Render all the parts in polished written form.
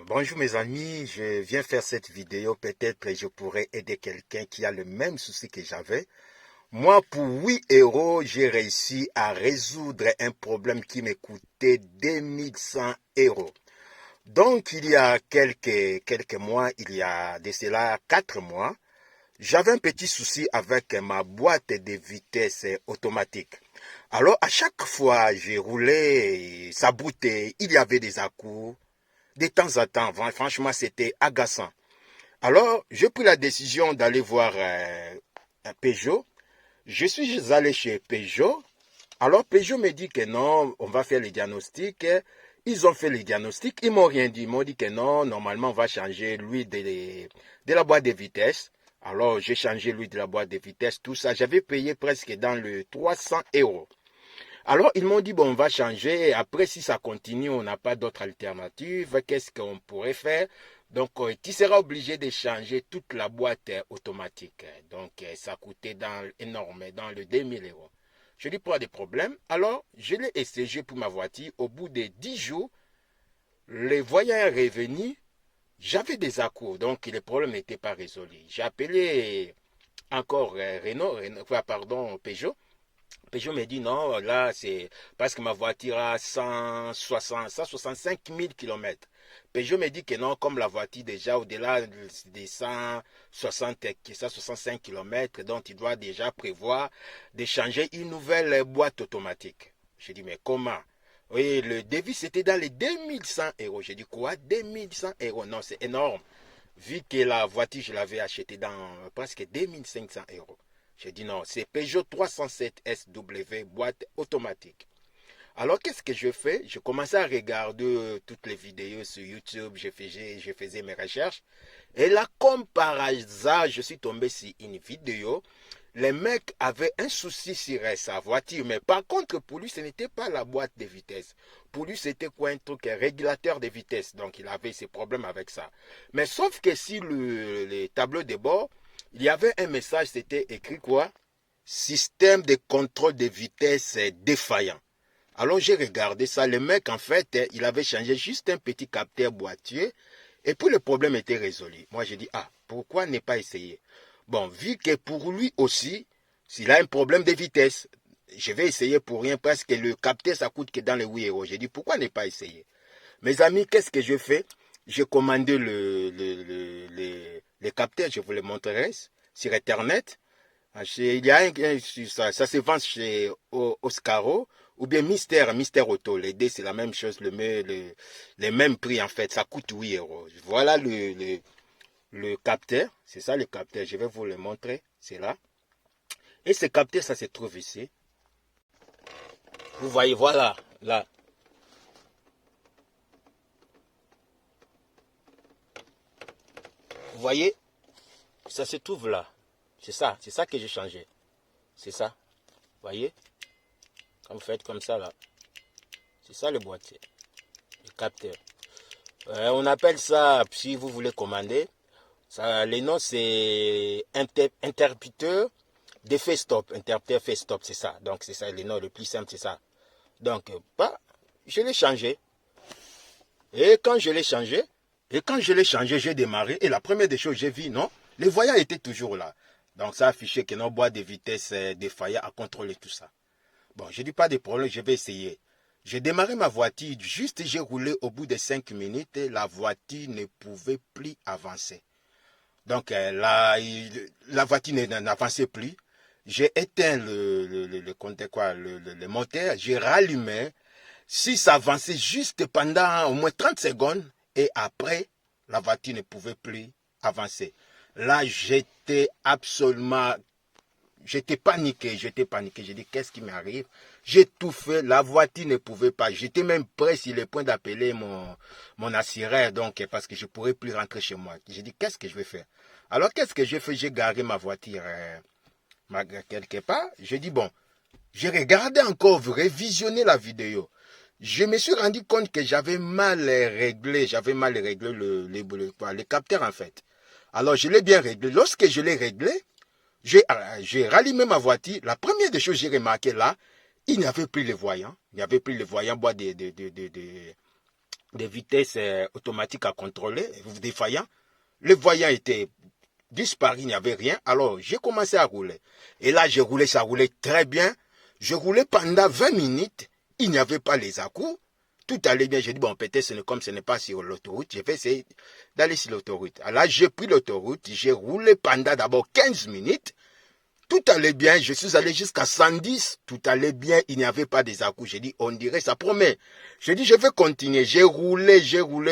Bonjour mes amis, je viens faire cette vidéo, peut-être que je pourrais aider quelqu'un qui a le même souci que j'avais. Moi, pour 8 euros, j'ai réussi à résoudre un problème qui me coûtait 2100 euros. Donc, il y a quelques mois, il y a de cela 4 mois, j'avais un petit souci avec ma boîte de vitesse automatique. Alors, à chaque fois, j'ai roulé, ça boutait, il y avait des à-coups. De temps en temps, franchement, c'était agaçant. Alors, j'ai pris la décision d'aller voir Peugeot. Je suis allé chez Peugeot. Alors, Peugeot me dit que non, on va faire les diagnostics. Ils ont fait les diagnostics. Ils m'ont rien dit. Ils m'ont dit que non, normalement, on va changer l'huile de la boîte de vitesse. Alors, j'ai changé l'huile de la boîte de vitesse, tout ça. J'avais payé presque dans le 300 euros. Alors, ils m'ont dit, bon, on va changer. Après, si ça continue, on n'a pas d'autre alternative. Qu'est-ce qu'on pourrait faire? Donc, tu seras obligé de changer toute la boîte automatique. Donc, ça coûtait énorme, dans le 2000 euros. Je dis, pas de problème. Alors, je l'ai essayé pour ma voiture. Au bout de 10 jours, les voyants revenus, j'avais des à-coups. Donc, le problème n'était pas résolu. J'ai appelé encore Peugeot. Peugeot me dit non, là c'est parce que ma voiture a 165 000 km. Peugeot me dit que non, comme la voiture déjà au-delà des 165 km, donc il doit déjà prévoir de changer une nouvelle boîte automatique. Je dis mais comment? Oui, le devis c'était dans les 2100 euros. J'ai dit quoi? 2100 euros? Non, c'est énorme. Vu que la voiture, je l'avais achetée dans presque 2500 euros. J'ai dit non, c'est Peugeot 307 SW, boîte automatique. Alors, qu'est-ce que je fais? Je commençais à regarder toutes les vidéos sur YouTube, je faisais mes recherches. Et là, comme par hasard, je suis tombé sur une vidéo. Le mec avait un souci sur sa voiture, mais par contre, pour lui, ce n'était pas la boîte de vitesse. Pour lui, c'était quoi un truc, un régulateur de vitesse. Donc, il avait ses problèmes avec ça. Mais sauf que sur le tableau de bord, il y avait un message, c'était écrit quoi? Système de contrôle de vitesse défaillant. Alors j'ai regardé ça, le mec en fait, il avait changé juste un petit capteur boîtier et puis le problème était résolu. Moi j'ai dit, ah, pourquoi ne pas essayer? Bon, vu que pour lui aussi, s'il a un problème de vitesse, je vais essayer pour rien parce que le capteur ça coûte que dans les 8 euros. J'ai dit, pourquoi ne pas essayer? Mes amis, qu'est-ce que je fais? J'ai commandé le capteur, je vous le montrerai sur Internet. Il y a ça se vend chez Oscaro ou bien Mister Auto. Les deux, c'est la même chose, les mêmes prix en fait. Ça coûte 8 euros. Voilà le capteur. C'est ça le capteur. Je vais vous le montrer. C'est là. Et ce capteur, ça se trouve ici. Vous voyez, voilà. Là. Vous voyez, ça se trouve là. C'est ça que j'ai changé. C'est ça. Vous voyez? Quand vous faites comme ça là. C'est ça le boîtier. Le capteur. On appelle ça, si vous voulez commander, ça, le nom c'est interrupteur d'effet stop. Interrupteur fait stop, c'est ça. Donc c'est ça, le nom le plus simple, c'est ça. Donc, je l'ai changé. Et quand je l'ai changé, j'ai démarré. Et la première des choses, j'ai vu, non, les voyants étaient toujours là. Donc ça affichait que nos boîtes de vitesse défaillant à contrôler tout ça. Bon, je dis pas de problème, je vais essayer. J'ai démarré ma voiture, juste j'ai roulé au bout de 5 minutes, la voiture ne pouvait plus avancer. Donc la voiture n'avançait plus. J'ai éteint le moteur, j'ai rallumé. Si ça avançait juste pendant au moins 30 secondes, et après, la voiture ne pouvait plus avancer. Là, j'étais paniqué. J'ai dit, qu'est-ce qui m'arrive? J'ai tout fait, la voiture ne pouvait pas. J'étais même prêt sur le point d'appeler mon assureur, donc, parce que je ne pourrais plus rentrer chez moi. J'ai dit, qu'est-ce que je vais faire? Alors, qu'est-ce que j'ai fait? J'ai garé ma voiture quelque part. J'ai dit, bon, j'ai regardé encore, révisionné la vidéo. Je me suis rendu compte que j'avais mal réglé le capteur en fait. Alors, je l'ai bien réglé. Lorsque je l'ai réglé, j'ai rallumé ma voiture. La première des choses que j'ai remarqué là, il n'y avait plus les voyants. Il n'y avait plus les voyants boîte des vitesses automatiques à contrôler, défaillant. Le voyant était disparu, il n'y avait rien. Alors, j'ai commencé à rouler. Et là, j'ai roulé, ça roulait très bien. Je roulais pendant 20 minutes. Il n'y avait pas les à-coups. Tout allait bien. J'ai dit, bon, peut-être comme ce n'est pas sur l'autoroute, je vais essayer d'aller sur l'autoroute. Alors là, j'ai pris l'autoroute. J'ai roulé pendant d'abord 15 minutes. Tout allait bien, je suis allé jusqu'à 110, tout allait bien, il n'y avait pas des à-coups. J'ai dit, on dirait, ça promet. J'ai dit, je vais continuer. J'ai roulé,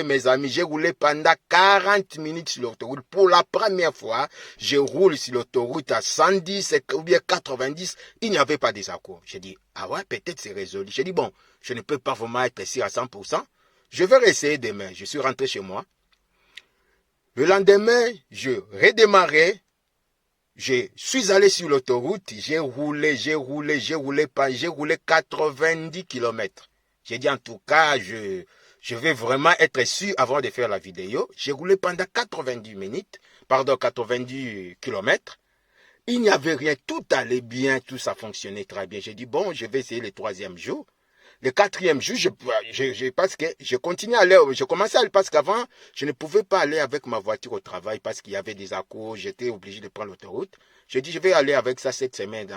mes amis, j'ai roulé pendant 40 minutes sur l'autoroute. Pour la première fois, je roule sur l'autoroute à 110 ou bien 90, il n'y avait pas des à-coups. J'ai dit, ah ouais, peut-être c'est résolu. J'ai dit, bon, je ne peux pas vraiment être ici à 100%. Je vais réessayer demain. Je suis rentré chez moi. Le lendemain, je redémarrais. Je suis allé sur l'autoroute, j'ai roulé 90 km. J'ai dit en tout cas, je vais vraiment être sûr avant de faire la vidéo. J'ai roulé pendant 90 km. Il n'y avait rien, tout allait bien, tout ça fonctionnait très bien. J'ai dit bon, je vais essayer le troisième jour. Le quatrième jour, parce que je continuais à aller, je commençais à aller parce qu'avant, je ne pouvais pas aller avec ma voiture au travail parce qu'il y avait des à-coups, j'étais obligé de prendre l'autoroute. Je dis, je vais aller avec ça cette semaine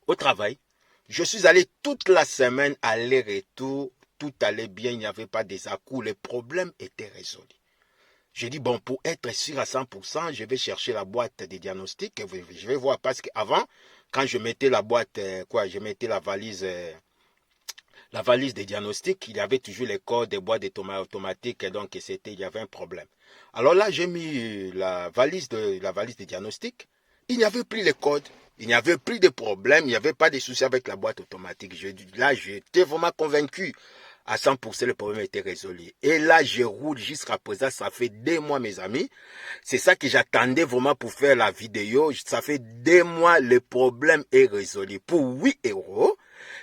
au travail. Je suis allé toute la semaine, aller-retour, tout allait bien, il n'y avait pas des à-coups, le problème était résolu. J'ai dit, bon, pour être sûr à 100%, je vais chercher la boîte de diagnostic, je vais voir parce qu'avant, quand je mettais la boîte, je mettais la valise des diagnostics, il y avait toujours les codes des boîtes automatiques, et donc il y avait un problème. Alors là, j'ai mis la valise des diagnostics, il n'y avait plus les codes, il n'y avait plus de problème, il n'y avait pas de soucis avec la boîte automatique. Là, j'étais vraiment convaincu à 100% le problème était résolu. Et là, je roule jusqu'à présent, ça fait 2 mois, mes amis. C'est ça que j'attendais vraiment pour faire la vidéo. Ça fait 2 mois, le problème est résolu. Pour 8 euros,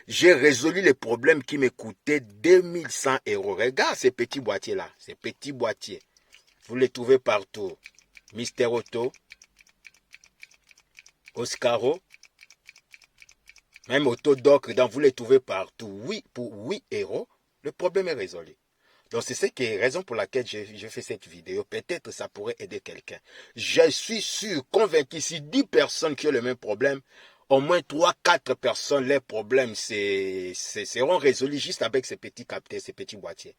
j'ai résolu les problèmes qui me coûtaient 2100 euros. Regarde ces petits boîtiers-là, ces petits boîtiers. Vous les trouvez partout. Mister Auto, Oscaro, même Autodoc, vous les trouvez partout. Oui, pour 8 euros, le problème est résolu. Donc c'est la raison pour laquelle je fais cette vidéo. Peut-être ça pourrait aider quelqu'un. Je suis sûr, convaincu, si 10 personnes qui ont le même problème, au moins 3-4 personnes, leurs problèmes seront résolus juste avec ces petits capteurs, ces petits boîtiers.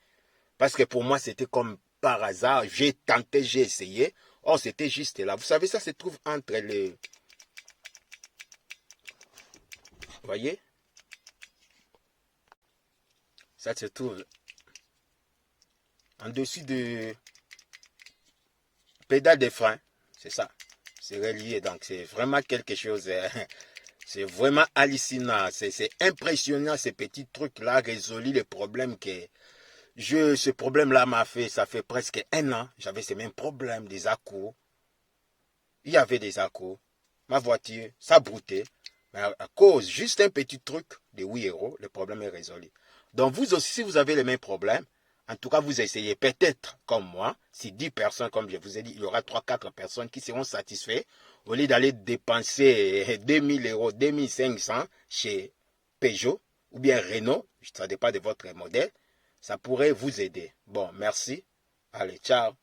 Parce que pour moi, c'était comme par hasard. J'ai tenté, j'ai essayé. Oh, c'était juste là. Vous savez, ça se trouve entre les... Vous voyez? Ça se trouve en dessus de pédale de frein. C'est ça. C'est relié. Donc, c'est vraiment quelque chose... C'est vraiment hallucinant. C'est impressionnant, ces petits trucs-là, résolu les problèmes que... Ce problème-là ça fait presque 1 an. J'avais ces mêmes problèmes, des à-coups. Il y avait des à-coups. Ma voiture, ça broutait. Mais à cause, juste un petit truc de 8 euros, le problème est résolu. Donc vous aussi, si vous avez les mêmes problèmes, en tout cas, vous essayez peut-être comme moi, si 10 personnes, comme je vous ai dit, il y aura 3-4 personnes qui seront satisfaites, au lieu d'aller dépenser 2000 euros, 2500 chez Peugeot ou bien Renault, ça dépend de votre modèle, ça pourrait vous aider. Bon, merci. Allez, ciao.